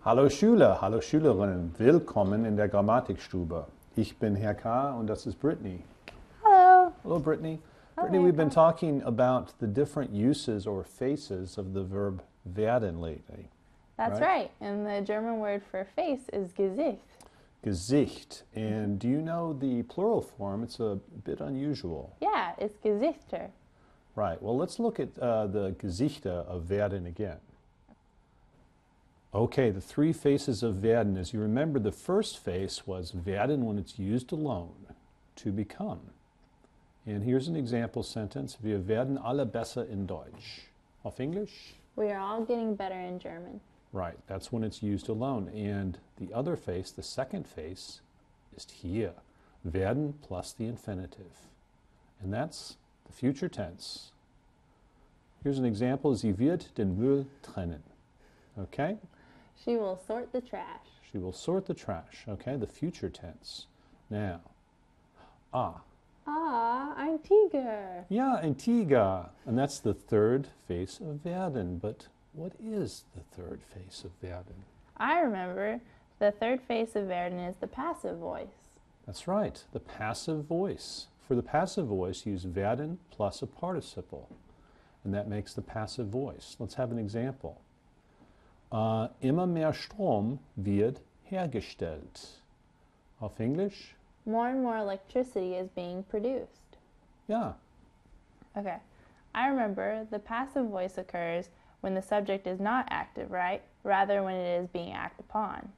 Hallo Schüler, hallo Schülerinnen, willkommen in der Grammatikstube. Ich bin Herr K. und das ist Brittany. Hello. Hello Brittany. Hello, Brittany, we've been Herr K. talking about the different uses or faces of the verb werden lately. That's right. And the German word for face is Gesicht. Gesicht. And do you know the plural form? It's a bit unusual. Yeah, it's Gesichter. Right. Well, let's look at the Gesichter of werden again. Okay, the three faces of werden. As you remember, the first face was werden when it's used alone, to become. And here's an example sentence. Wir werden alle besser in Deutsch. Auf English? We are all getting better in German. Right, that's when it's used alone. And the other face, the second face, is hier. Werden plus the infinitive. And that's the future tense. Here's an example. Sie wird den Müll trennen. Okay? She will sort the trash. She will sort the trash. Okay, the future tense. Now, Ein Tiger. Ja, ein Tiger. And that's the third face of werden. But what is the third face of werden? I remember the third face of werden is the passive voice. That's right, the passive voice. For the passive voice, use werden plus a participle. And that makes the passive voice. Let's have an example. Immer mehr Strom wird hergestellt. Auf English? More and more electricity is being produced. Yeah. Okay. I remember the passive voice occurs when the subject is not active, right? Rather when it is being acted upon.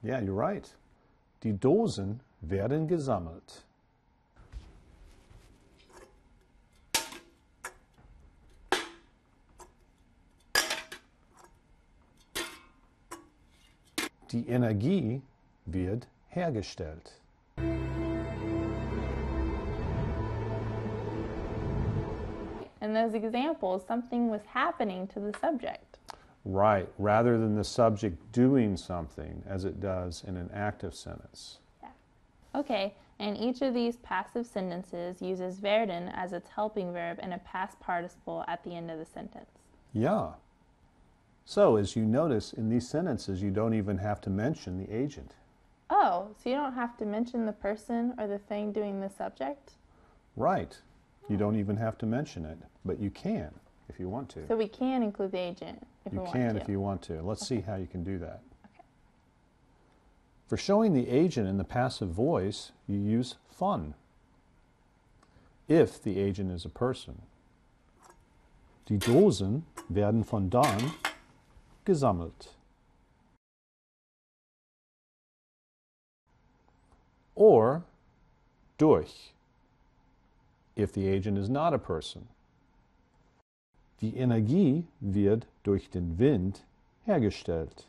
Yeah, you're right. Die Dosen werden gesammelt. Die Energie wird hergestellt. In those examples, something was happening to the subject. Right, rather than the subject doing something as it does in an active sentence. Yeah. Okay, and each of these passive sentences uses werden as its helping verb and a past participle at the end of the sentence. Yeah. So, as you notice, in these sentences, you don't even have to mention the agent. Oh, so you don't have to mention the person or the thing doing the subject? Right. You don't even have to mention it, but you can if you want to. So we can include the agent if we want to. You can if you want to. Let's see how you can do that. Okay. For showing the agent in the passive voice, you use von. If the agent is a person. Die Dosen werden von Dan gesammelt. Or durch, if the agent is not a person. Die Energie wird durch den Wind hergestellt.